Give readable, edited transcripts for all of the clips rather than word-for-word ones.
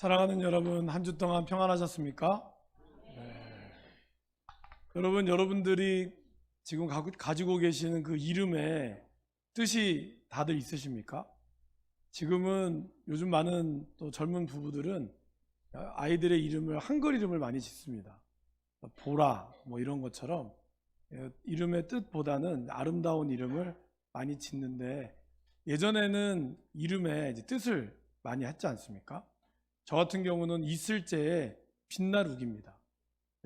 사랑하는 여러분, 한 주 동안 평안하셨습니까? 네. 여러분들이 지금 가지고 계시는 그 이름의 뜻이 다들 있으십니까? 지금은 요즘 많은 또 젊은 부부들은 아이들의 이름을 한글 이름을 많이 짓습니다. 보라 뭐 이런 것처럼 이름의 뜻보다는 아름다운 이름을 많이 짓는데, 예전에는 이름의 이제 뜻을 많이 했지 않습니까? 저 같은 경우는 있을때에 빛나루기입니다.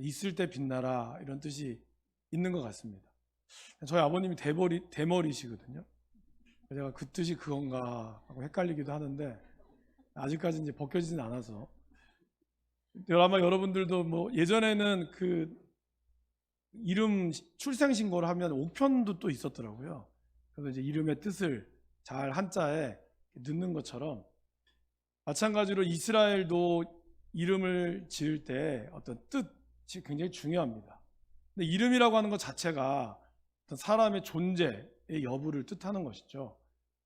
있을 때 빛나라, 이런 뜻이 있는 것 같습니다. 저희 아버님이 대머리시거든요. 제가 그 뜻이 그건가 하고 헷갈리기도 하는데, 아직까지 이제 벗겨지진 않아서. 아마 여러분들도 뭐 예전에는 그 이름 출생신고를 하면 옥편도 또 있었더라고요. 그래서 이제 이름의 뜻을 잘 한자에 넣는 것처럼, 마찬가지로 이스라엘도 이름을 지을 때 어떤 뜻이 굉장히 중요합니다. 근데 이름이라고 하는 것 자체가 어떤 사람의 존재의 여부를 뜻하는 것이죠.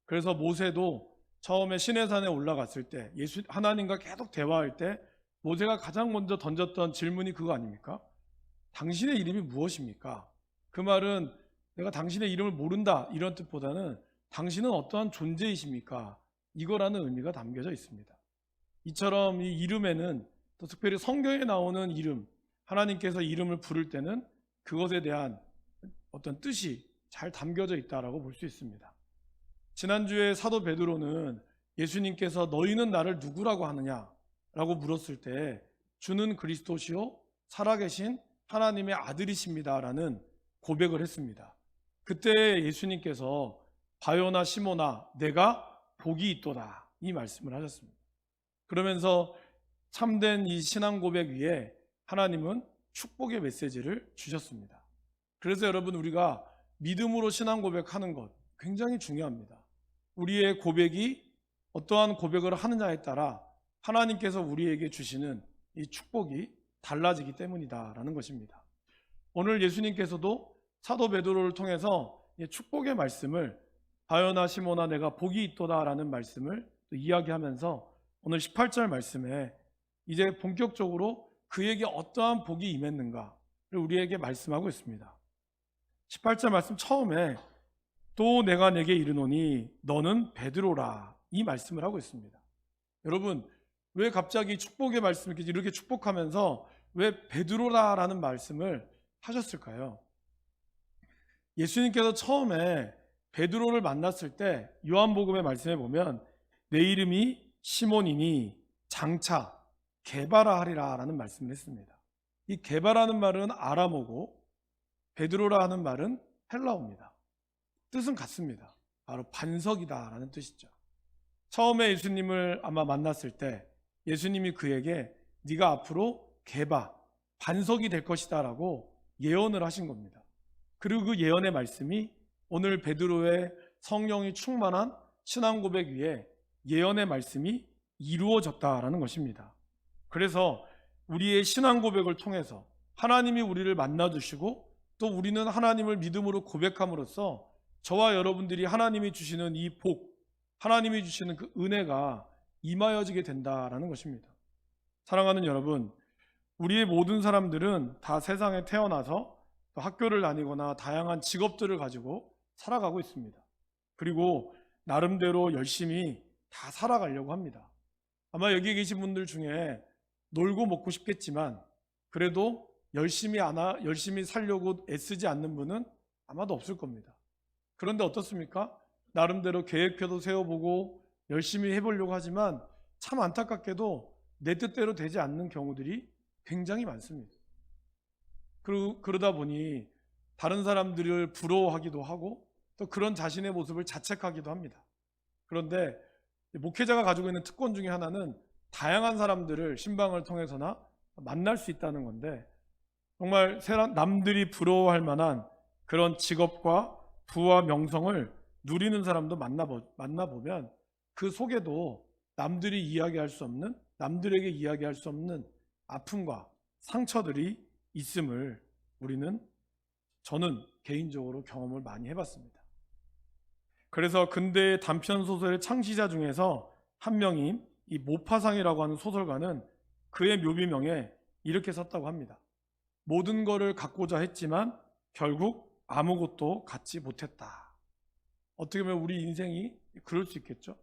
그래서 모세도 처음에 시내산에 올라갔을 때 하나님과 계속 대화할 때 모세가 가장 먼저 던졌던 질문이 그거 아닙니까? 당신의 이름이 무엇입니까? 그 말은 내가 당신의 이름을 모른다, 이런 뜻보다는 당신은 어떠한 존재이십니까? 이거라는 의미가 담겨져 있습니다. 이처럼 이 이름에는, 또 특별히 성경에 나오는 이름, 하나님께서 이름을 부를 때는 그것에 대한 어떤 뜻이 잘 담겨져 있다라고 볼 수 있습니다. 지난주에 사도 베드로는 예수님께서 너희는 나를 누구라고 하느냐라고 물었을 때 주는 그리스도시요 살아계신 하나님의 아들이십니다라는 고백을 했습니다. 그때 예수님께서 바요나 시모나 내가 복이 있도다, 이 말씀을 하셨습니다. 그러면서 참된 이 신앙 고백 위에 하나님은 축복의 메시지를 주셨습니다. 그래서 여러분, 우리가 믿음으로 신앙 고백하는 것 굉장히 중요합니다. 우리의 고백이 어떠한 고백을 하느냐에 따라 하나님께서 우리에게 주시는 이 축복이 달라지기 때문이다라는 것입니다. 오늘 예수님께서도 사도 베드로를 통해서 축복의 말씀을, 바요나 시모나 내가 복이 있도다라는 말씀을 이야기하면서 오늘 18절 말씀에 이제 본격적으로 그에게 어떠한 복이 임했는가를 우리에게 말씀하고 있습니다. 18절 말씀 처음에 또 내가 내게 이르노니 너는 베드로라, 이 말씀을 하고 있습니다. 여러분, 왜 갑자기 축복의 말씀을 이렇게 축복하면서 왜 베드로라라는 말씀을 하셨을까요? 예수님께서 처음에 베드로를 만났을 때 요한복음의 말씀에 보면 내 이름이 시몬이니 장차 게바라 하리라 라는 말씀을 했습니다. 이 게바라는 말은 아람어고 베드로라 하는 말은 헬라어입니다. 뜻은 같습니다. 바로 반석이다 라는 뜻이죠. 처음에 예수님을 아마 만났을 때 예수님이 그에게 네가 앞으로 게바, 반석이 될 것이다 라고 예언을 하신 겁니다. 그리고 그 예언의 말씀이 오늘 베드로의 성령이 충만한 신앙 고백 위에 예언의 말씀이 이루어졌다라는 것입니다. 그래서 우리의 신앙 고백을 통해서 하나님이 우리를 만나주시고, 또 우리는 하나님을 믿음으로 고백함으로써 저와 여러분들이 하나님이 주시는 이 복, 하나님이 주시는 그 은혜가 임하여지게 된다라는 것입니다. 사랑하는 여러분, 우리의 모든 사람들은 다 세상에 태어나서 또 학교를 다니거나 다양한 직업들을 가지고 살아가고 있습니다. 그리고 나름대로 열심히 다 살아가려고 합니다. 아마 여기 계신 분들 중에 놀고 먹고 싶겠지만 그래도 열심히 살려고 애쓰지 않는 분은 아마도 없을 겁니다. 그런데 어떻습니까? 나름대로 계획표도 세워보고 열심히 해보려고 하지만 참 안타깝게도 내 뜻대로 되지 않는 경우들이 굉장히 많습니다. 그러다 보니 다른 사람들을 부러워하기도 하고 또 그런 자신의 모습을 자책하기도 합니다. 그런데 목회자가 가지고 있는 특권 중에 하나는 다양한 사람들을 신방을 통해서나 만날 수 있다는 건데, 정말 남들이 부러워할 만한 그런 직업과 부와 명성을 누리는 사람도 만나보면 그 속에도 남들에게 이야기할 수 없는 아픔과 상처들이 있음을 저는 개인적으로 경험을 많이 해봤습니다. 그래서 근대의 단편 소설의 창시자 중에서 한 명인 이 모파상이라고 하는 소설가는 그의 묘비명에 이렇게 썼다고 합니다. 모든 것을 갖고자 했지만 결국 아무것도 갖지 못했다. 어떻게 보면 우리 인생이 그럴 수 있겠죠.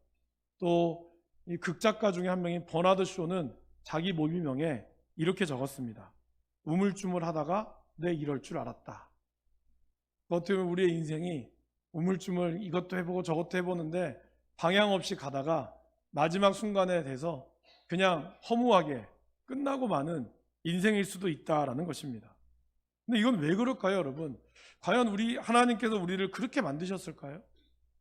또 이 극작가 중에 한 명인 버나드 쇼는 자기 묘비명에 이렇게 적었습니다. 우물쭈물하다가 내 이럴 줄 알았다. 어떻게 보면 우리의 인생이 우물쭈물 이것도 해보고 저것도 해보는데 방향 없이 가다가 마지막 순간에 대해서 그냥 허무하게 끝나고 마는 인생일 수도 있다라는 것입니다. 근데 이건 왜 그럴까요, 여러분? 과연 하나님께서 우리를 그렇게 만드셨을까요?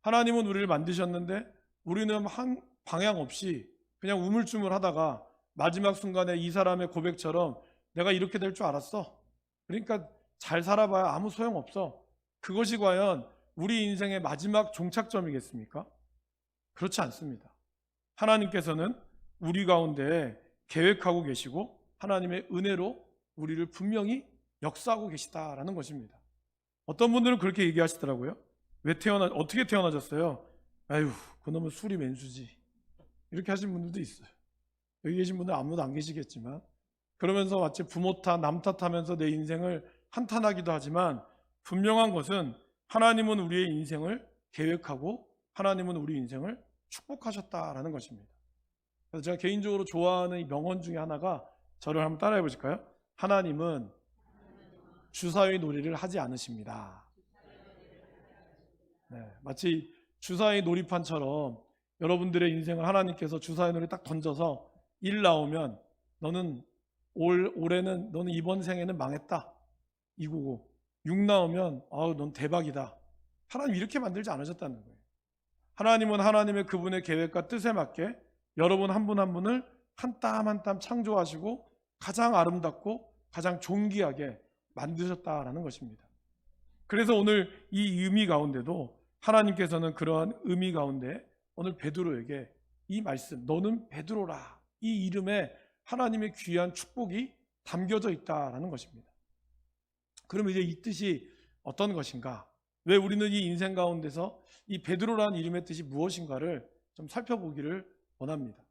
하나님은 우리를 만드셨는데 우리는 한 방향 없이 그냥 우물쭈물하다가 마지막 순간에 이 사람의 고백처럼 내가 이렇게 될 줄 알았어. 그러니까 잘 살아봐야 아무 소용없어. 그것이 과연 우리 인생의 마지막 종착점이겠습니까? 그렇지 않습니다. 하나님께서는 우리 가운데 계획하고 계시고 하나님의 은혜로 우리를 분명히 역사하고 계시다라는 것입니다. 어떤 분들은 그렇게 얘기하시더라고요. 어떻게 태어나셨어요? 아유, 그놈은 술이 맨수지. 이렇게 하신 분들도 있어요. 여기 계신 분들 아무도 안 계시겠지만 그러면서 마치 부모 탓, 남 탓하면서 내 인생을 한탄하기도 하지만 분명한 것은 하나님은 우리의 인생을 계획하고 하나님은 우리 인생을 축복하셨다라는 것입니다. 그래서 제가 개인적으로 좋아하는 이 명언 중에 하나가 저를 한번 따라해 보실까요? 하나님은 주사위 놀이를 하지 않으십니다. 네, 마치 주사위 놀이판처럼 여러분들의 인생을 하나님께서 주사위 놀이 딱 던져서 1 나오면 너는 올해는 너는 이번 생에는 망했다. 이거고 6 나오면 아우 넌 대박이다. 하나님 이렇게 만들지 않으셨다는 거예요. 하나님은 하나님의 그분의 계획과 뜻에 맞게 여러분 한 분 한 분을 한 땀 한 땀 창조하시고 가장 아름답고 가장 존귀하게 만드셨다라는 것입니다. 그래서 오늘 이 의미 가운데도 하나님께서는 그러한 의미 가운데 오늘 베드로에게 이 말씀 너는 베드로라 이 이름에 하나님의 귀한 축복이 담겨져 있다라는 것입니다. 그럼 이제 이 뜻이 어떤 것인가? 왜 우리는 이 인생 가운데서 이 베드로라는 이름의 뜻이 무엇인가를 좀 살펴보기를 원합니다.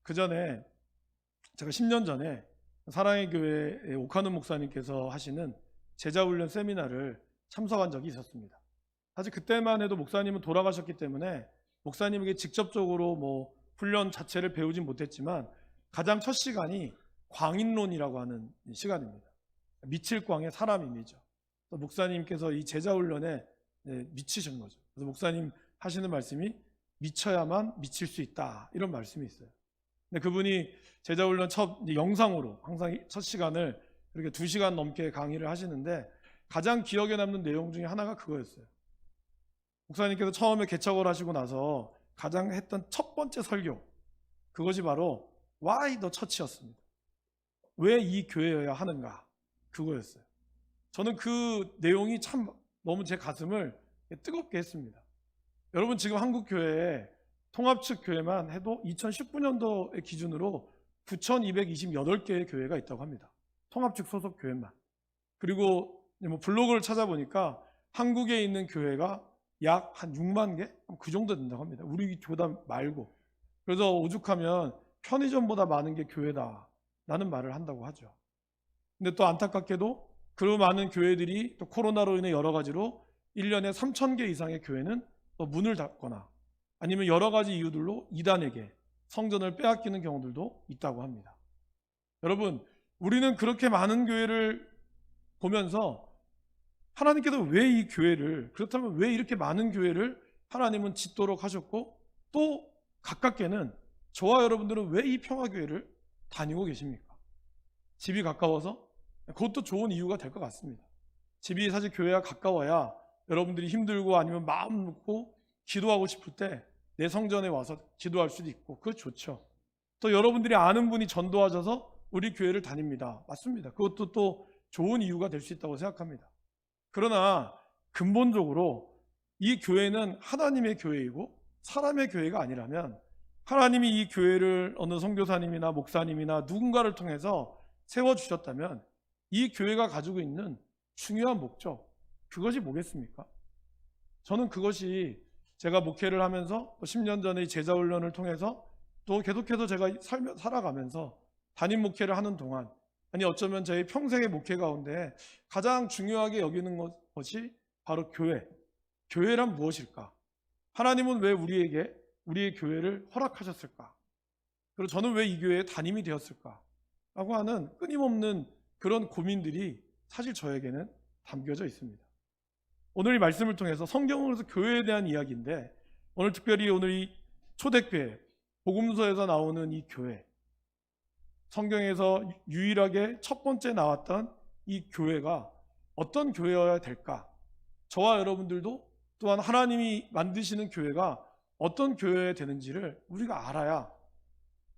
그 전에 제가 10년 전에 사랑의 교회 오카노 목사님께서 하시는 제자훈련 세미나를 참석한 적이 있었습니다. 사실 그때만 해도 목사님은 돌아가셨기 때문에 목사님에게 직접적으로 훈련 자체를 배우진 못했지만 가장 첫 시간이 광인론이라고 하는 시간입니다. 미칠 광의 사람임이죠. 목사님께서 이 제자훈련에 미치신 거죠. 그래서 목사님 하시는 말씀이 미쳐야만 미칠 수 있다 이런 말씀이 있어요. 근데 그분이 제자훈련 첫 영상으로 항상 첫 시간을 이렇게 2시간 넘게 강의를 하시는데 가장 기억에 남는 내용 중에 하나가 그거였어요. 목사님께서 처음에 개척을 하시고 나서 가장 했던 첫 번째 설교 그것이 바로 Why the Church였습니다. 왜 이 교회여야 하는가 그거였어요. 저는 그 내용이 참 너무 제 가슴을 뜨겁게 했습니다. 여러분 지금 한국 교회에 통합측 교회만 해도 2019년도의 기준으로 9,228개의 교회가 있다고 합니다. 통합측 소속 교회만. 그리고 블로그를 찾아보니까 한국에 있는 교회가 약 한 6만 개? 그 정도 된다고 합니다. 우리 교단 말고. 그래서 오죽하면 편의점보다 많은 게 교회다 라는 말을 한다고 하죠. 근데 또 안타깝게도 그 많은 교회들이 또 코로나로 인해 여러 가지로 1년에 3,000개 이상의 교회는 또 문을 닫거나 아니면 여러 가지 이유들로 이단에게 성전을 빼앗기는 경우들도 있다고 합니다. 여러분, 우리는 그렇게 많은 교회를 보면서 하나님께서 왜 이 교회를, 그렇다면 왜 이렇게 많은 교회를 하나님은 짓도록 하셨고 또 가깝게는 저와 여러분들은 왜 이 평화교회를 다니고 계십니까? 집이 가까워서? 그것도 좋은 이유가 될 것 같습니다. 집이 사실 교회와 가까워야 여러분들이 힘들고 아니면 마음 놓고 기도하고 싶을 때 내 성전에 와서 기도할 수도 있고 그거 좋죠. 또 여러분들이 아는 분이 전도하셔서 우리 교회를 다닙니다. 맞습니다. 그것도 또 좋은 이유가 될 수 있다고 생각합니다. 그러나 근본적으로 이 교회는 하나님의 교회이고 사람의 교회가 아니라면 하나님이 이 교회를 어느 선교사님이나 목사님이나 누군가를 통해서 세워주셨다면 이 교회가 가지고 있는 중요한 목적, 그것이 뭐겠습니까? 저는 그것이 제가 목회를 하면서 10년 전에 제자훈련을 통해서 또 계속해서 제가 살아가면서 담임 목회를 하는 동안, 아니 어쩌면 저희 평생의 목회 가운데 가장 중요하게 여기는 것이 바로 교회란 무엇일까? 하나님은 왜 우리의 교회를 허락하셨을까? 그리고 저는 왜 이 교회의 담임이 되었을까? 라고 하는 끊임없는 그런 고민들이 사실 저에게는 담겨져 있습니다. 오늘 이 말씀을 통해서 성경으로서 교회에 대한 이야기인데, 오늘 특별히 오늘 이 초대교회, 복음서에서 나오는 이 교회, 성경에서 유일하게 첫 번째 나왔던 이 교회가 어떤 교회여야 될까? 저와 여러분들도 또한 하나님이 만드시는 교회가 어떤 교회여야 되는지를 우리가 알아야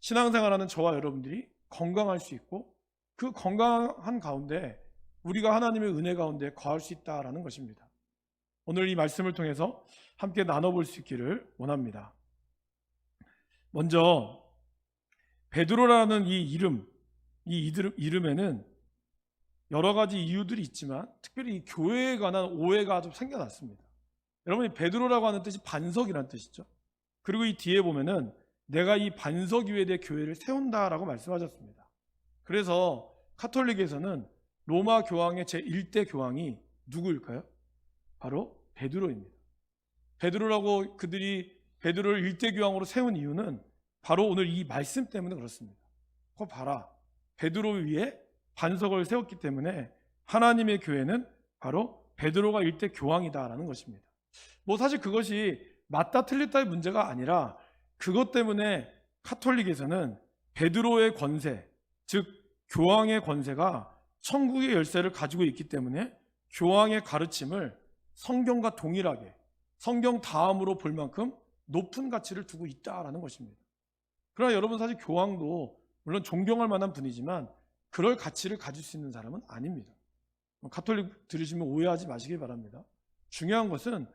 신앙생활하는 저와 여러분들이 건강할 수 있고, 그 건강한 가운데 우리가 하나님의 은혜 가운데 거할 수 있다라는 것입니다. 오늘 이 말씀을 통해서 함께 나눠볼 수 있기를 원합니다. 먼저 베드로라는 이 이름에는 여러 가지 이유들이 있지만 특별히 이 교회에 관한 오해가 좀 생겨났습니다. 여러분이 베드로라고 하는 뜻이 반석이라는 뜻이죠. 그리고 이 뒤에 보면은 내가 이 반석 위에 대해 교회를 세운다라고 말씀하셨습니다. 그래서 카톨릭에서는 로마 교황의 제1대 교황이 누구일까요? 바로 베드로입니다. 베드로라고 그들이 베드로를 1대 교황으로 세운 이유는 바로 오늘 이 말씀 때문에 그렇습니다. 그거 봐라, 베드로 위에 반석을 세웠기 때문에 하나님의 교회는 바로 베드로가 1대 교황이다라는 것입니다. 사실 그것이 맞다 틀렸다의 문제가 아니라 그것 때문에 카톨릭에서는 베드로의 권세, 즉 교황의 권세가 천국의 열쇠를 가지고 있기 때문에 교황의 가르침을 성경과 동일하게 성경 다음으로 볼 만큼 높은 가치를 두고 있다라는 것입니다. 그러나 여러분, 사실 교황도 물론 존경할 만한 분이지만 그럴 가치를 가질 수 있는 사람은 아닙니다. 카톨릭 들으시면 오해하지 마시기 바랍니다. 중요한 것은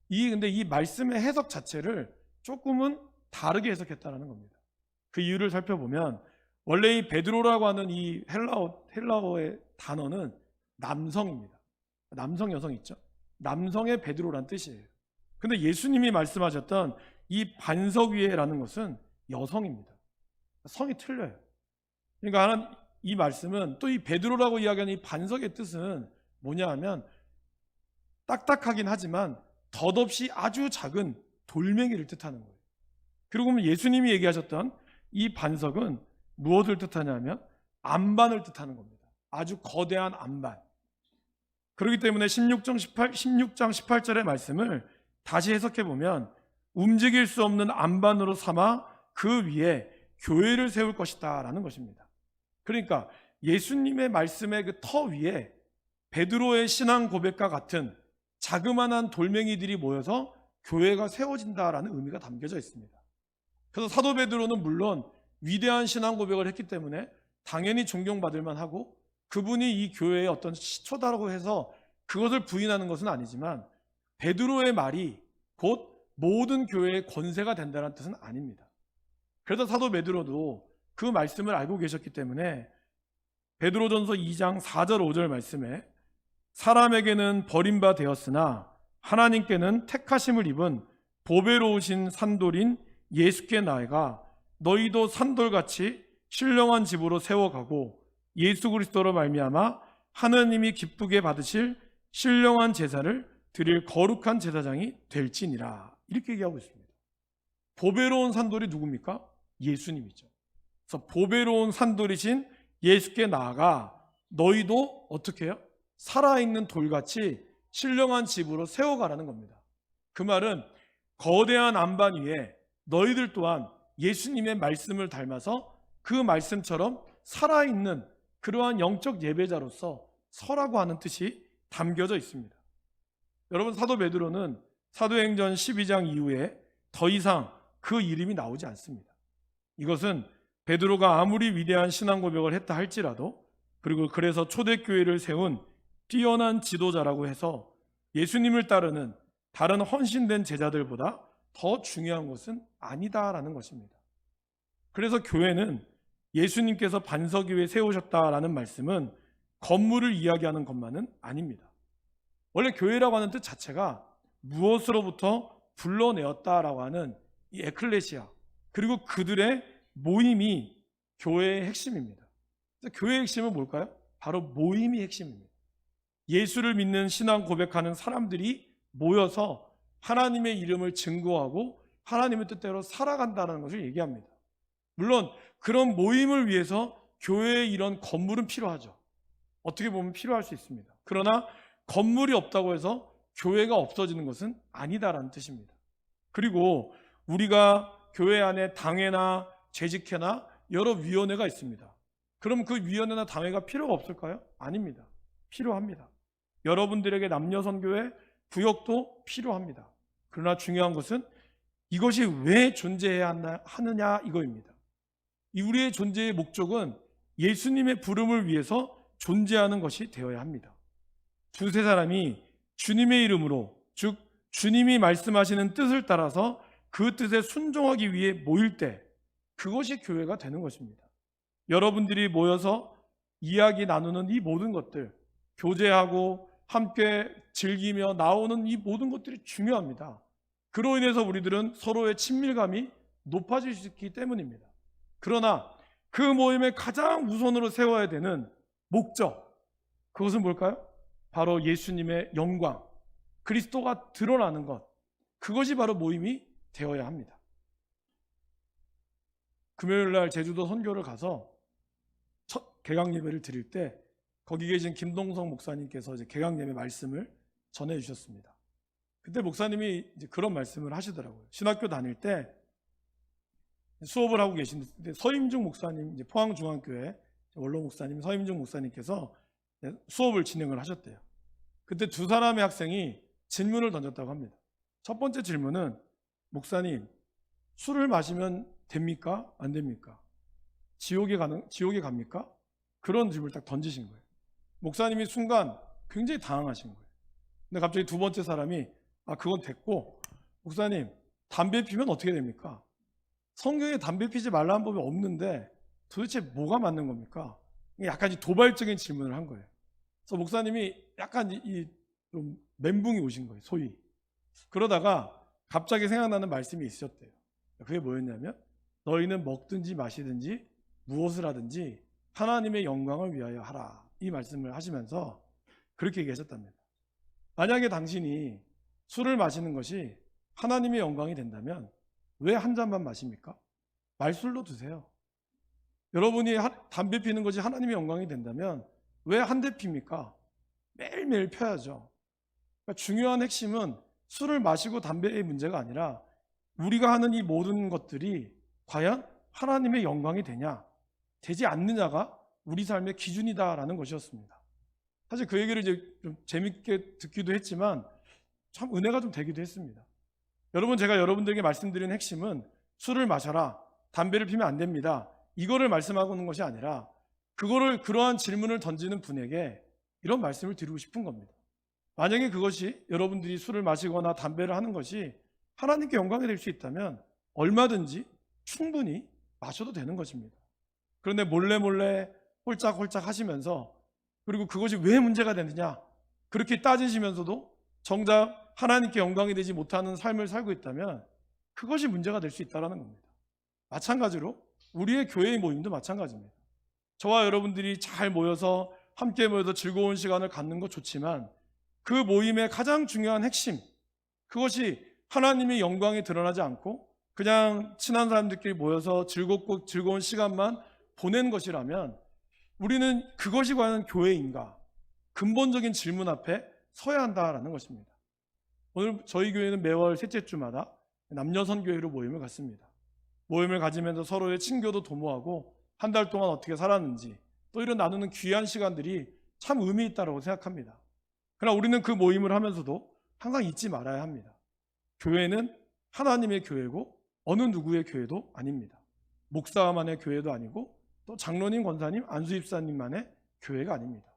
근데 이 말씀의 해석 자체를 조금은 다르게 해석했다는 겁니다. 그 이유를 살펴보면 원래 이 베드로라고 하는 이 헬라어의 단어는 남성입니다. 남성, 여성 있죠? 남성의 베드로란 뜻이에요. 근데 예수님이 말씀하셨던 이 반석 위에라는 것은 여성입니다. 성이 틀려요. 그러니까 이 말씀은 또 이 베드로라고 이야기하는 이 반석의 뜻은 뭐냐 하면 딱딱하긴 하지만 덧없이 아주 작은 돌멩이를 뜻하는 거예요. 그리고 예수님이 얘기하셨던 이 반석은 무엇을 뜻하냐면 안반을 뜻하는 겁니다. 아주 거대한 안반. 그렇기 때문에 16장 18절의 말씀을 다시 해석해 보면 움직일 수 없는 안반으로 삼아 그 위에 교회를 세울 것이다 라는 것입니다. 그러니까 예수님의 말씀의 그 터 위에 베드로의 신앙 고백과 같은 자그마한 돌멩이들이 모여서 교회가 세워진다라는 의미가 담겨져 있습니다. 그래서 사도 베드로는 물론 위대한 신앙 고백을 했기 때문에 당연히 존경받을 만하고 그분이 이 교회의 어떤 시초다라고 해서 그것을 부인하는 것은 아니지만 베드로의 말이 곧 모든 교회의 권세가 된다는 뜻은 아닙니다. 그래서 사도 베드로도 그 말씀을 알고 계셨기 때문에 베드로전서 2장 4절 5절 말씀에 사람에게는 버림바 되었으나 하나님께는 택하심을 입은 보배로우신 산돌인 예수께 나아가 너희도 산돌같이 신령한 집으로 세워가고 예수 그리스도로 말미암아 하나님이 기쁘게 받으실 신령한 제사를 드릴 거룩한 제사장이 될지니라. 이렇게 얘기하고 있습니다. 보배로운 산돌이 누굽니까? 예수님이죠. 그래서 보배로운 산돌이신 예수께 나아가 너희도 어떻게 해요? 살아있는 돌같이 신령한 집으로 세워가라는 겁니다. 그 말은 거대한 안반 위에 너희들 또한 예수님의 말씀을 닮아서 그 말씀처럼 살아있는 그러한 영적 예배자로서 서라고 하는 뜻이 담겨져 있습니다. 여러분, 사도 베드로는 사도행전 12장 이후에 더 이상 그 이름이 나오지 않습니다. 이것은 베드로가 아무리 위대한 신앙 고백을 했다 할지라도, 그리고 그래서 초대교회를 세운 뛰어난 지도자라고 해서 예수님을 따르는 다른 헌신된 제자들보다 더 중요한 것은 아니다라는 것입니다. 그래서 교회는 예수님께서 반석 위에 세우셨다라는 말씀은 건물을 이야기하는 것만은 아닙니다. 원래 교회라고 하는 뜻 자체가 무엇으로부터 불러내었다라고 하는 이 에클레시아, 그리고 그들의 모임이 교회의 핵심입니다. 교회의 핵심은 뭘까요? 바로 모임이 핵심입니다. 예수를 믿는 신앙 고백하는 사람들이 모여서 하나님의 이름을 증거하고 하나님의 뜻대로 살아간다는 것을 얘기합니다. 물론 그런 모임을 위해서 교회에 이런 건물은 필요하죠. 어떻게 보면 필요할 수 있습니다. 그러나 건물이 없다고 해서 교회가 없어지는 것은 아니다라는 뜻입니다. 그리고 우리가 교회 안에 당회나 재직회나 여러 위원회가 있습니다. 그럼 그 위원회나 당회가 필요가 없을까요? 아닙니다. 필요합니다. 여러분들에게 남녀선교회 구역도 필요합니다. 그러나 중요한 것은 이것이 왜 존재해야 하느냐 이거입니다. 우리의 존재의 목적은 예수님의 부름을 위해서 존재하는 것이 되어야 합니다. 두세 사람이 주님의 이름으로, 즉 주님이 말씀하시는 뜻을 따라서 그 뜻에 순종하기 위해 모일 때 그것이 교회가 되는 것입니다. 여러분들이 모여서 이야기 나누는 이 모든 것들, 교제하고 함께 즐기며 나오는 이 모든 것들이 중요합니다. 그로 인해서 우리들은 서로의 친밀감이 높아질 수 있기 때문입니다. 그러나 그 모임의 가장 우선으로 세워야 되는 목적, 그것은 뭘까요? 바로 예수님의 영광, 그리스도가 드러나는 것, 그것이 바로 모임이 되어야 합니다. 금요일날 제주도 선교를 가서 첫 개강 예배를 드릴 때 거기 계신 김동성 목사님께서 이제 개강 예배 말씀을 전해 주셨습니다. 그때 목사님이 이제 그런 말씀을 하시더라고요. 신학교 다닐 때 수업을 하고 계신데 서임중 목사님, 이제 포항중앙교회 원로 목사님 서임중 목사님께서 수업을 진행을 하셨대요. 그때 두 사람의 학생이 질문을 던졌다고 합니다. 첫 번째 질문은, 목사님, 술을 마시면 됩니까? 안 됩니까? 지옥에 갑니까? 그런 질문을 딱 던지신 거예요. 목사님이 순간 굉장히 당황하신 거예요. 근데 갑자기 두 번째 사람이, 그건 됐고, 목사님, 담배 피면 어떻게 됩니까? 성경에 담배 피지 말라는 법이 없는데 도대체 뭐가 맞는 겁니까? 약간 도발적인 질문을 한 거예요. 그래서 목사님이 약간 좀 멘붕이 오신 거예요, 소위. 그러다가 갑자기 생각나는 말씀이 있으셨대요. 그게 뭐였냐면, 너희는 먹든지 마시든지 무엇을 하든지 하나님의 영광을 위하여 하라, 이 말씀을 하시면서 그렇게 얘기하셨답니다. 만약에 당신이 술을 마시는 것이 하나님의 영광이 된다면 왜 한 잔만 마십니까? 말술로 드세요. 여러분이 담배 피는 것이 하나님의 영광이 된다면 왜 한 대 핍니까? 매일매일 펴야죠. 그러니까 중요한 핵심은 술을 마시고 담배의 문제가 아니라 우리가 하는 이 모든 것들이 과연 하나님의 영광이 되지 않느냐가 우리 삶의 기준이다라는 것이었습니다. 사실 그 얘기를 이제 좀 재밌게 듣기도 했지만 참 은혜가 좀 되기도 했습니다. 여러분, 제가 여러분들에게 말씀드리는 핵심은 술을 마셔라, 담배를 피면 안 됩니다, 이거를 말씀하고는 것이 아니라 그러한 질문을 던지는 분에게 이런 말씀을 드리고 싶은 겁니다. 만약에 그것이 여러분들이 술을 마시거나 담배를 하는 것이 하나님께 영광이 될 수 있다면 얼마든지 충분히 마셔도 되는 것입니다. 그런데 몰래 홀짝홀짝 하시면서, 그리고 그것이 왜 문제가 되느냐 그렇게 따지시면서도 정작 하나님께 영광이 되지 못하는 삶을 살고 있다면 그것이 문제가 될 수 있다는 겁니다. 마찬가지로 우리의 교회의 모임도 마찬가지입니다. 저와 여러분들이 잘 모여서 함께 모여서 즐거운 시간을 갖는 것 좋지만 그 모임의 가장 중요한 핵심, 그것이 하나님의 영광이 드러나지 않고 그냥 친한 사람들끼리 모여서 즐겁고 즐거운 시간만 보낸 것이라면 우리는 그것이 과연 교회인가, 근본적인 질문 앞에 서야 한다라는 것입니다. 오늘 저희 교회는 매월 셋째 주마다 남녀선교회로 모임을 갖습니다. 모임을 가지면서 서로의 친교도 도모하고 한 달 동안 어떻게 살았는지 또 이런 나누는 귀한 시간들이 참 의미 있다고 생각합니다. 그러나 우리는 그 모임을 하면서도 항상 잊지 말아야 합니다. 교회는 하나님의 교회고 어느 누구의 교회도 아닙니다. 목사만의 교회도 아니고 또 장로님, 권사님, 안수집사님만의 교회가 아닙니다.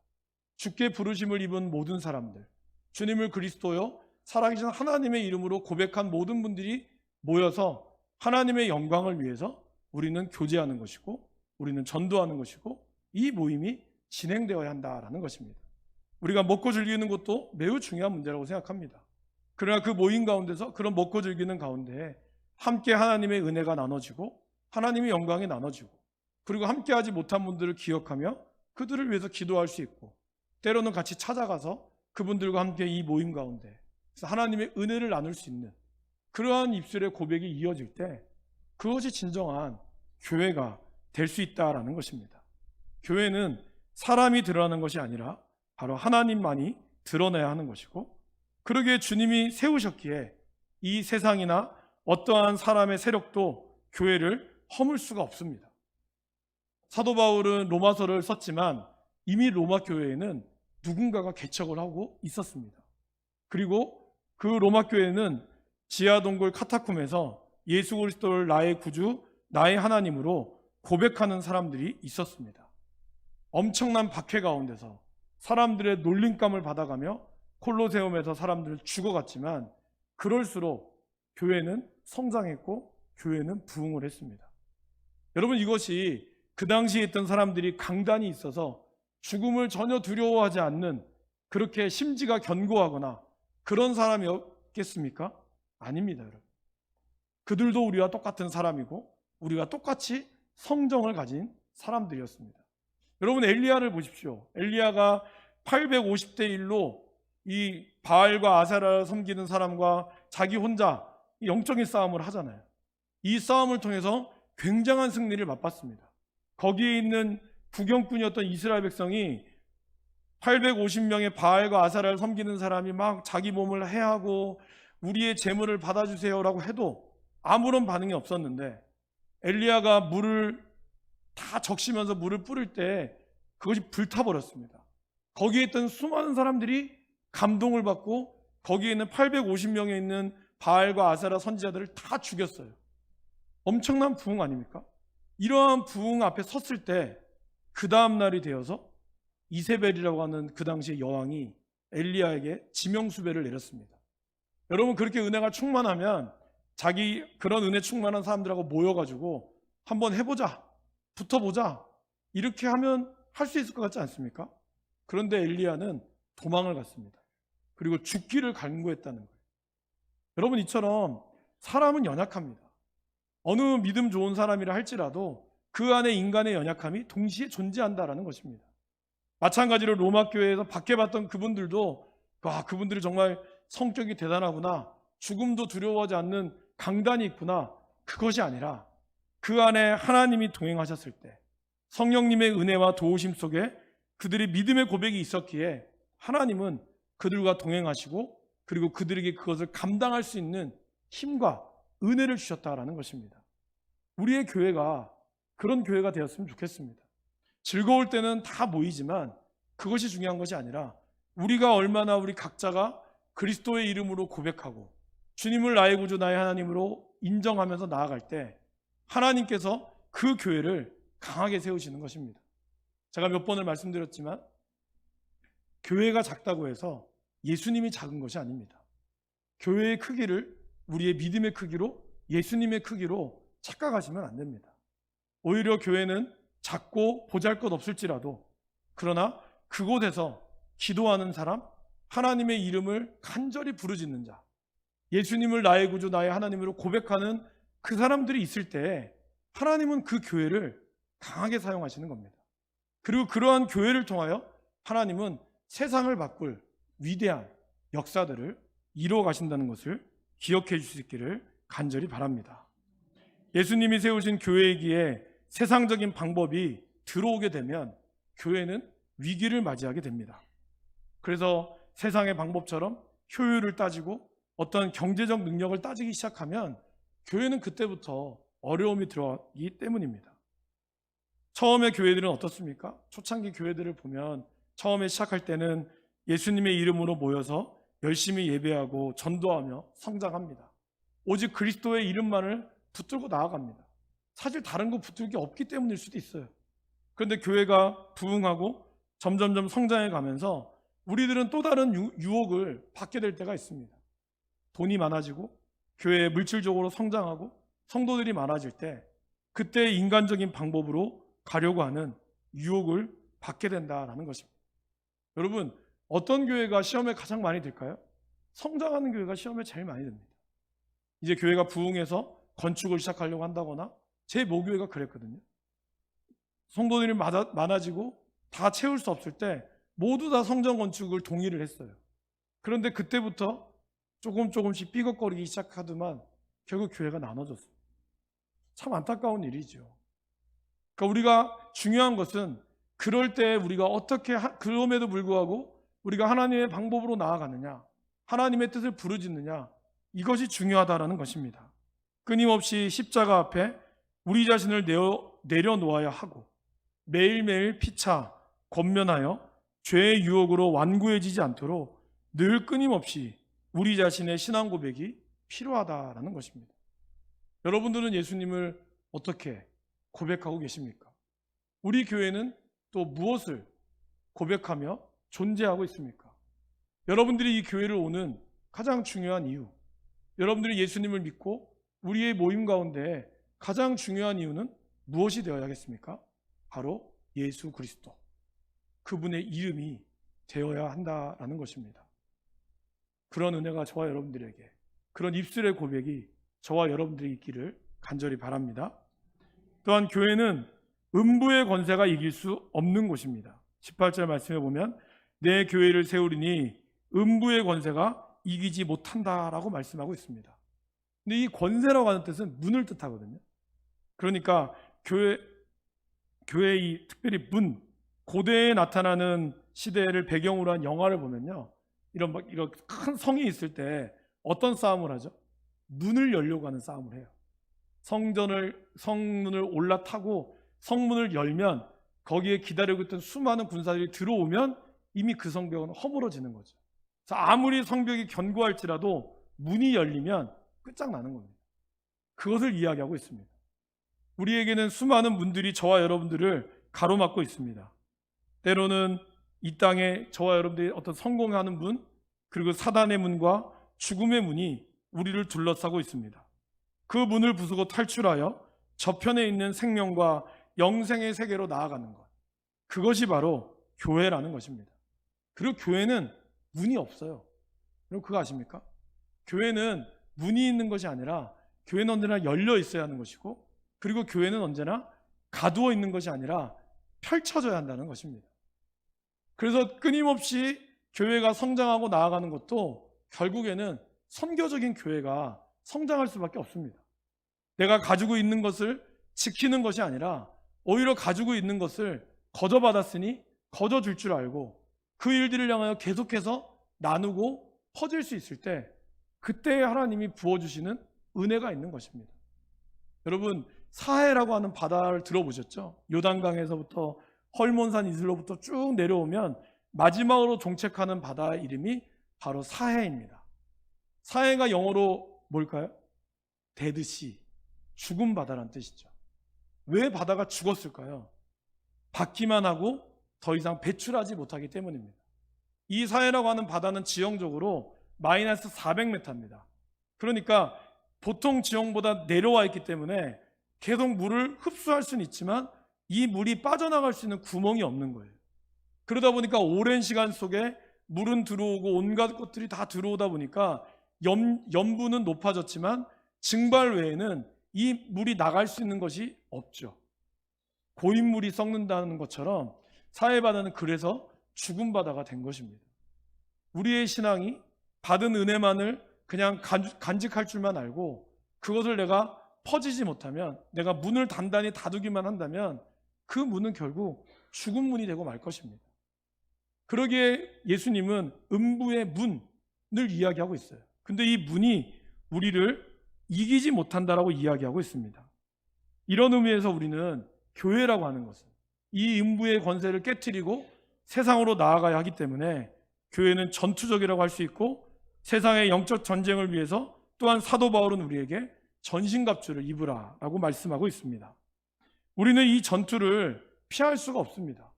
주께 부르심을 입은 모든 사람들, 주님을 그리스도요 살아계신 하나님의 이름으로 고백한 모든 분들이 모여서 하나님의 영광을 위해서 우리는 교제하는 것이고 우리는 전도하는 것이고 이 모임이 진행되어야 한다라는 것입니다. 우리가 먹고 즐기는 것도 매우 중요한 문제라고 생각합니다. 그러나 그 모임 가운데서 그런 먹고 즐기는 가운데 함께 하나님의 은혜가 나눠지고 하나님의 영광이 나눠지고, 그리고 함께하지 못한 분들을 기억하며 그들을 위해서 기도할 수 있고, 때로는 같이 찾아가서 그분들과 함께 이 모임 가운데 하나님의 은혜를 나눌 수 있는 그러한 입술의 고백이 이어질 때, 그것이 진정한 교회가 될 수 있다라는 것입니다. 교회는 사람이 드러나는 것이 아니라 바로 하나님만이 드러내야 하는 것이고, 그러기에 주님이 세우셨기에 이 세상이나 어떠한 사람의 세력도 교회를 허물 수가 없습니다. 사도 바울은 로마서를 썼지만 이미 로마 교회에는 누군가가 개척을 하고 있었습니다. 그리고 그 로마 교회는 지하 동굴 카타콤에서 예수 그리스도를 나의 구주, 나의 하나님으로 고백하는 사람들이 있었습니다. 엄청난 박해 가운데서 사람들의 놀림감을 받아가며 콜로세움에서 사람들을 죽어갔지만, 그럴수록 교회는 성장했고 교회는 부흥을 했습니다. 여러분, 이것이 그 당시에 있던 사람들이 강단이 있어서 죽음을 전혀 두려워하지 않는, 그렇게 심지가 견고하거나 그런 사람이었겠습니까? 아닙니다, 여러분. 그들도 우리와 똑같은 사람이고 우리가 똑같이 성정을 가진 사람들이었습니다. 여러분, 엘리야를 보십시오. 엘리야가 850대 1로 이 바알과 아세라를 섬기는 사람과 자기 혼자 영적인 싸움을 하잖아요. 이 싸움을 통해서 굉장한 승리를 맛봤습니다. 거기에 있는 구경꾼이었던 이스라엘 백성이 850명의 바알과 아세라를 섬기는 사람이 막 자기 몸을 해하고 우리의 재물을 받아주세요라고 해도 아무런 반응이 없었는데, 엘리야가 물을 다 적시면서 물을 뿌릴 때 그것이 불타버렸습니다. 거기에 있던 수많은 사람들이 감동을 받고 거기에 있는 850명에 있는 바알과 아세라 선지자들을 다 죽였어요. 엄청난 부흥 아닙니까? 이러한 부흥 앞에 섰을 때 그 다음 날이 되어서 이세벨이라고 하는 그 당시의 여왕이 엘리야에게 지명수배를 내렸습니다. 여러분, 그렇게 은혜가 충만하면 자기 그런 은혜 충만한 사람들하고 모여가지고 한번 해보자, 붙어보자, 이렇게 하면 할 수 있을 것 같지 않습니까? 그런데 엘리야는 도망을 갔습니다. 그리고 죽기를 간구했다는 거예요. 여러분, 이처럼 사람은 연약합니다. 어느 믿음 좋은 사람이라 할지라도 그 안에 인간의 연약함이 동시에 존재한다라는 것입니다. 마찬가지로 로마 교회에서 박해받던 그분들도 그분들이 정말 성격이 대단하구나, 죽음도 두려워하지 않는 강단이 있구나, 그것이 아니라 그 안에 하나님이 동행하셨을 때 성령님의 은혜와 도우심 속에 그들이 믿음의 고백이 있었기에 하나님은 그들과 동행하시고, 그리고 그들에게 그것을 감당할 수 있는 힘과 은혜를 주셨다라는 것입니다. 우리의 교회가 그런 교회가 되었으면 좋겠습니다. 즐거울 때는 다 모이지만 그것이 중요한 것이 아니라 우리가 얼마나 우리 각자가 그리스도의 이름으로 고백하고 주님을 나의 구주 나의 하나님으로 인정하면서 나아갈 때 하나님께서 그 교회를 강하게 세우시는 것입니다. 제가 몇 번을 말씀드렸지만 교회가 작다고 해서 예수님이 작은 것이 아닙니다. 교회의 크기를 우리의 믿음의 크기로, 예수님의 크기로 착각하시면 안 됩니다. 오히려 교회는 작고 보잘것없을지라도, 그러나 그곳에서 기도하는 사람, 하나님의 이름을 간절히 부르짖는 자, 예수님을 나의 구주 나의 하나님으로 고백하는 그 사람들이 있을 때 하나님은 그 교회를 강하게 사용하시는 겁니다. 그리고 그러한 교회를 통하여 하나님은 세상을 바꿀 위대한 역사들을 이루어 가신다는 것을 기억해 주실 수 있기를 간절히 바랍니다. 예수님이 세우신 교회이기에 세상적인 방법이 들어오게 되면 교회는 위기를 맞이하게 됩니다. 그래서 세상의 방법처럼 효율을 따지고 어떤 경제적 능력을 따지기 시작하면 교회는 그때부터 어려움이 들어가기 때문입니다. 처음에 교회들은 어떻습니까? 초창기 교회들을 보면 처음에 시작할 때는 예수님의 이름으로 모여서 열심히 예배하고 전도하며 성장합니다. 오직 그리스도의 이름만을 붙들고 나아갑니다. 사실 다른 거 붙들 게 없기 때문일 수도 있어요. 그런데 교회가 부흥하고 점점점 성장해 가면서 우리들은 또 다른 유혹을 받게 될 때가 있습니다. 돈이 많아지고 교회에 물질적으로 성장하고 성도들이 많아질 때 그때 인간적인 방법으로 가려고 하는 유혹을 받게 된다는 것입니다. 여러분, 어떤 교회가 시험에 가장 많이 들까요? 성장하는 교회가 시험에 제일 많이 듭니다. 이제 교회가 부흥해서 건축을 시작하려고 한다거나, 제 모교회가 그랬거든요. 성도들이 많아지고 다 채울 수 없을 때 모두 다 성전 건축을 동의를 했어요. 그런데 그때부터 조금씩 삐걱거리기 시작하더만 결국 교회가 나눠졌어요. 참 안타까운 일이죠. 그러니까 우리가 중요한 것은 그럴 때 우리가 어떻게 그럼에도 불구하고 우리가 하나님의 방법으로 나아가느냐, 하나님의 뜻을 부르짖느냐, 이것이 중요하다라는 것입니다. 끊임없이 십자가 앞에 우리 자신을 내려놓아야 하고 매일매일 피차 권면하여 죄의 유혹으로 완고해지지 않도록 늘 끊임없이 우리 자신의 신앙 고백이 필요하다라는 것입니다. 여러분들은 예수님을 어떻게 고백하고 계십니까? 우리 교회는 또 무엇을 고백하며 존재하고 있습니까? 여러분들이 이 교회를 오는 가장 중요한 이유, 여러분들이 예수님을 믿고 우리의 모임 가운데 가장 중요한 이유는 무엇이 되어야겠습니까? 바로 예수 그리스도, 그분의 이름이 되어야 한다라는 것입니다. 그런 은혜가 저와 여러분들에게, 그런 입술의 고백이 저와 여러분들이 있기를 간절히 바랍니다. 또한 교회는 음부의 권세가 이길 수 없는 곳입니다. 18절 말씀에 보면 내 교회를 세우리니 음부의 권세가 이기지 못한다라고 말씀하고 있습니다. 근데 이 권세라고 하는 뜻은 문을 뜻하거든요. 그러니까 교회의 특별히 문, 고대에 나타나는 시대를 배경으로 한 영화를 보면요, 이런 큰 성이 있을 때 어떤 싸움을 하죠? 문을 열려고 하는 싸움을 해요. 성문을 올라타고 성문을 열면 거기에 기다리고 있던 수많은 군사들이 들어오면 이미 그 성벽은 허물어지는 거죠. 그래서 아무리 성벽이 견고할지라도 문이 열리면 끝장나는 겁니다. 그것을 이야기하고 있습니다. 우리에게는 수많은 문들이 저와 여러분들을 가로막고 있습니다. 때로는 이 땅에 저와 여러분들이 어떤 성공하는 문, 그리고 사단의 문과 죽음의 문이 우리를 둘러싸고 있습니다. 그 문을 부수고 탈출하여 저편에 있는 생명과 영생의 세계로 나아가는 것, 그것이 바로 교회라는 것입니다. 그리고 교회는 문이 없어요. 여러분 그거 아십니까? 교회는 문이 있는 것이 아니라 교회는 언제나 열려 있어야 하는 것이고, 그리고 교회는 언제나 가두어 있는 것이 아니라 펼쳐져야 한다는 것입니다. 그래서 끊임없이 교회가 성장하고 나아가는 것도 결국에는 선교적인 교회가 성장할 수밖에 없습니다. 내가 가지고 있는 것을 지키는 것이 아니라 오히려 가지고 있는 것을 거저받았으니 거저줄 줄 알고 그 일들을 향하여 계속해서 나누고 퍼질 수 있을 때, 그때 하나님이 부어주시는 은혜가 있는 것입니다. 여러분, 사해라고 하는 바다를 들어보셨죠? 요단강에서부터 헐몬산 이슬로부터 쭉 내려오면 마지막으로 종착하는 바다 이름이 바로 사해입니다. 사해가 영어로 뭘까요? 데드시, 죽은 바다란 뜻이죠. 왜 바다가 죽었을까요? 받기만 하고 더 이상 배출하지 못하기 때문입니다. 이 사해라고 하는 바다는 지형적으로 마이너스 400m입니다. 그러니까 보통 지형보다 내려와 있기 때문에 계속 물을 흡수할 수는 있지만 이 물이 빠져나갈 수 있는 구멍이 없는 거예요. 그러다 보니까 오랜 시간 속에 물은 들어오고 온갖 것들이 다 들어오다 보니까 염분은 높아졌지만 증발 외에는 이 물이 나갈 수 있는 것이 없죠. 고인물이 썩는다는 것처럼 사해바다는 그래서 죽은 바다가 된 것입니다. 우리의 신앙이 받은 은혜만을 그냥 간직할 줄만 알고 그것을 내가 퍼지지 못하면, 내가 문을 단단히 닫기만 한다면 그 문은 결국 죽은 문이 되고 말 것입니다. 그러기에 예수님은 음부의 문을 이야기하고 있어요. 근데 이 문이 우리를 이기지 못한다라고 이야기하고 있습니다. 이런 의미에서 우리는 교회라고 하는 것은 이 음부의 권세를 깨트리고 세상으로 나아가야 하기 때문에 교회는 전투적이라고 할 수 있고, 세상의 영적 전쟁을 위해서 또한 사도 바울은 우리에게 전신갑주를 입으라라고 말씀하고 있습니다. 우리는 이 전투를 피할 수가 없습니다.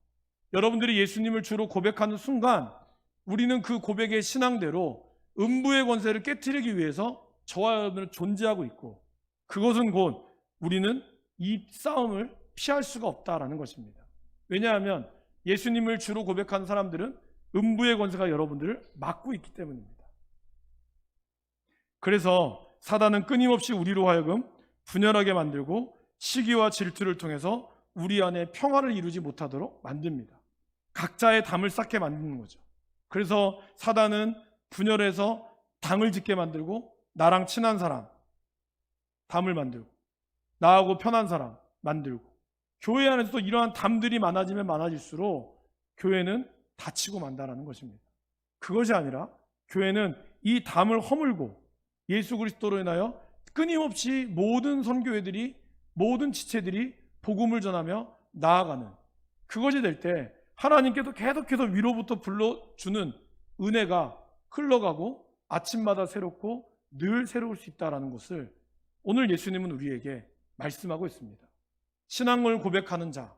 여러분들이 예수님을 주로 고백하는 순간 우리는 그 고백의 신앙대로 음부의 권세를 깨트리기 위해서 저와 여러분은 존재하고 있고, 그것은 곧 우리는 이 싸움을 피할 수가 없다라는 것입니다. 왜냐하면 예수님을 주로 고백하는 사람들은 음부의 권세가 여러분들을 막고 있기 때문입니다. 그래서 사단은 끊임없이 우리로 하여금 분열하게 만들고 시기와 질투를 통해서 우리 안에 평화를 이루지 못하도록 만듭니다. 각자의 담을 쌓게 만드는 거죠. 그래서 사단은 분열해서 당을 짓게 만들고 나랑 친한 사람 담을 만들고 나하고 편한 사람 만들고 교회 안에서도 이러한 담들이 많아지면 많아질수록 교회는 다치고 만다라는 것입니다. 그것이 아니라 교회는 이 담을 허물고 예수 그리스도로 인하여 끊임없이 모든 선교회들이 모든 지체들이 복음을 전하며 나아가는 그것이 될 때 하나님께서 계속해서 위로부터 불러주는 은혜가 흘러가고 아침마다 새롭고 늘 새로울 수 있다는 것을 오늘 예수님은 우리에게 말씀하고 있습니다. 신앙을 고백하는 자,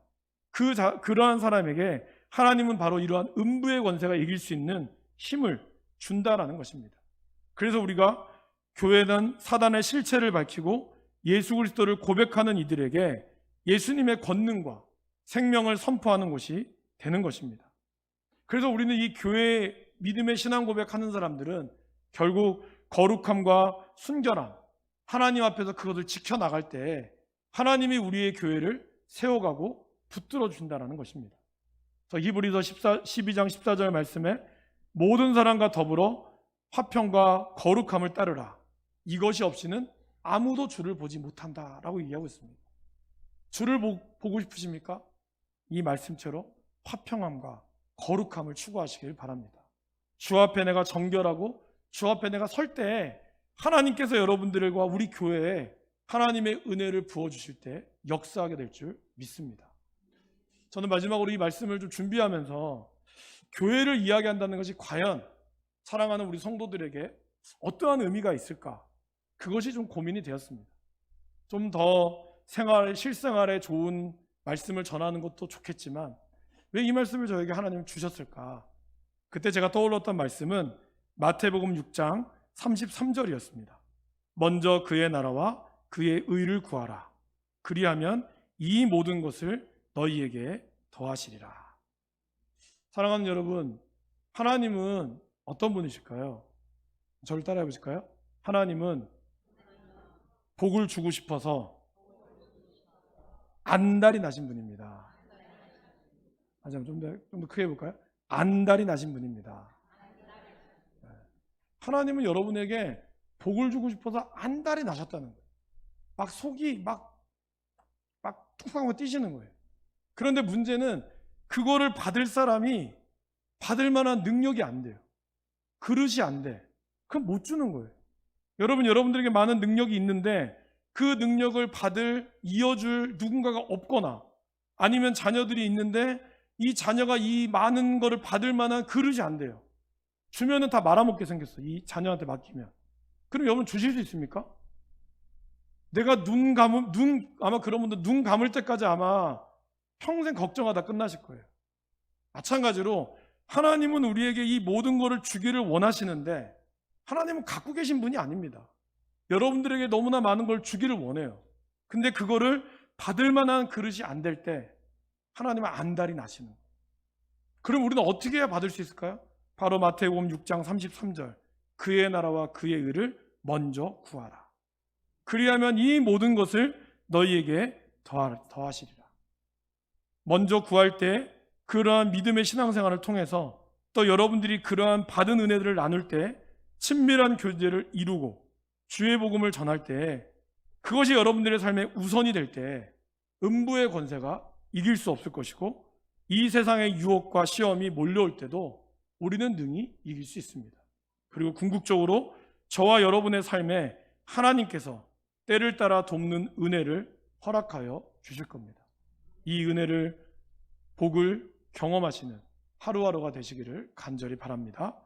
그러한 사람에게 하나님은 바로 이러한 음부의 권세가 이길 수 있는 힘을 준다라는 것입니다. 그래서 우리가 교회는 사단의 실체를 밝히고 예수 그리스도를 고백하는 이들에게 예수님의 권능과 생명을 선포하는 것이 되는 것입니다. 그래서 우리는 이 교회의 믿음의 신앙 고백하는 사람들은 결국 거룩함과 순결함, 하나님 앞에서 그것을 지켜나갈 때 하나님이 우리의 교회를 세워가고 붙들어 준다는 것입니다. 히브리서 12장 14절 말씀에 모든 사람과 더불어 화평과 거룩함을 따르라. 이것이 없이는 아무도 주를 보지 못한다라고 얘기하고 있습니다. 주를 보고 싶으십니까? 이 말씀처럼 화평함과 거룩함을 추구하시길 바랍니다. 주 앞에 내가 정결하고 주 앞에 내가 설 때 하나님께서 여러분들과 우리 교회에 하나님의 은혜를 부어주실 때 역사하게 될 줄 믿습니다. 저는 마지막으로 이 말씀을 좀 준비하면서 교회를 이야기한다는 것이 과연 사랑하는 우리 성도들에게 어떠한 의미가 있을까? 그것이 좀 고민이 되었습니다. 좀 더 실생활에 좋은 말씀을 전하는 것도 좋겠지만 왜 이 말씀을 저에게 하나님은 주셨을까? 그때 제가 떠올랐던 말씀은 마태복음 6장 33절이었습니다. 먼저 그의 나라와 그의 의를 구하라. 그리하면 이 모든 것을 너희에게 더하시리라. 사랑하는 여러분, 하나님은 어떤 분이실까요? 저를 따라해 보실까요? 하나님은 복을 주고 싶어서 안달이 나신 분입니다. 좀 더 크게 해볼까요? 안달이 나신 분입니다. 하나님은 여러분에게 복을 주고 싶어서 안달이 나셨다는 거예요. 막 속이 막 퉁퉁하고 뛰시는 거예요. 그런데 문제는 그거를 받을 사람이 받을 만한 능력이 안 돼요. 그릇이 안 돼. 그럼 못 주는 거예요. 여러분들에게 많은 능력이 있는데 그 능력을 이어줄 누군가가 없거나 아니면 자녀들이 있는데 이 자녀가 이 많은 거를 받을 만한 그릇이 안 돼요. 주면은 다 말아먹게 생겼어. 이 자녀한테 맡기면. 그럼 여러분 주실 수 있습니까? 내가 아마 그런 분들 눈 감을 때까지 아마 평생 걱정하다 끝나실 거예요. 마찬가지로 하나님은 우리에게 이 모든 거를 주기를 원하시는데 하나님은 갖고 계신 분이 아닙니다. 여러분들에게 너무나 많은 걸 주기를 원해요. 근데 그거를 받을 만한 그릇이 안 될 때 하나님은 안달이 나시는 거예요. 그럼 우리는 어떻게 해야 받을 수 있을까요? 바로 마태복음 6장 33절 그의 나라와 그의 의를 먼저 구하라. 그리하면 이 모든 것을 너희에게 더하시리라. 먼저 구할 때 그러한 믿음의 신앙생활을 통해서 또 여러분들이 그러한 받은 은혜들을 나눌 때 친밀한 교제를 이루고 주의 복음을 전할 때 그것이 여러분들의 삶의 우선이 될 때 음부의 권세가 이길 수 없을 것이고 이 세상의 유혹과 시험이 몰려올 때도 우리는 능히 이길 수 있습니다. 그리고 궁극적으로 저와 여러분의 삶에 하나님께서 때를 따라 돕는 은혜를 허락하여 주실 겁니다. 이 은혜를 복을 경험하시는 하루하루가 되시기를 간절히 바랍니다.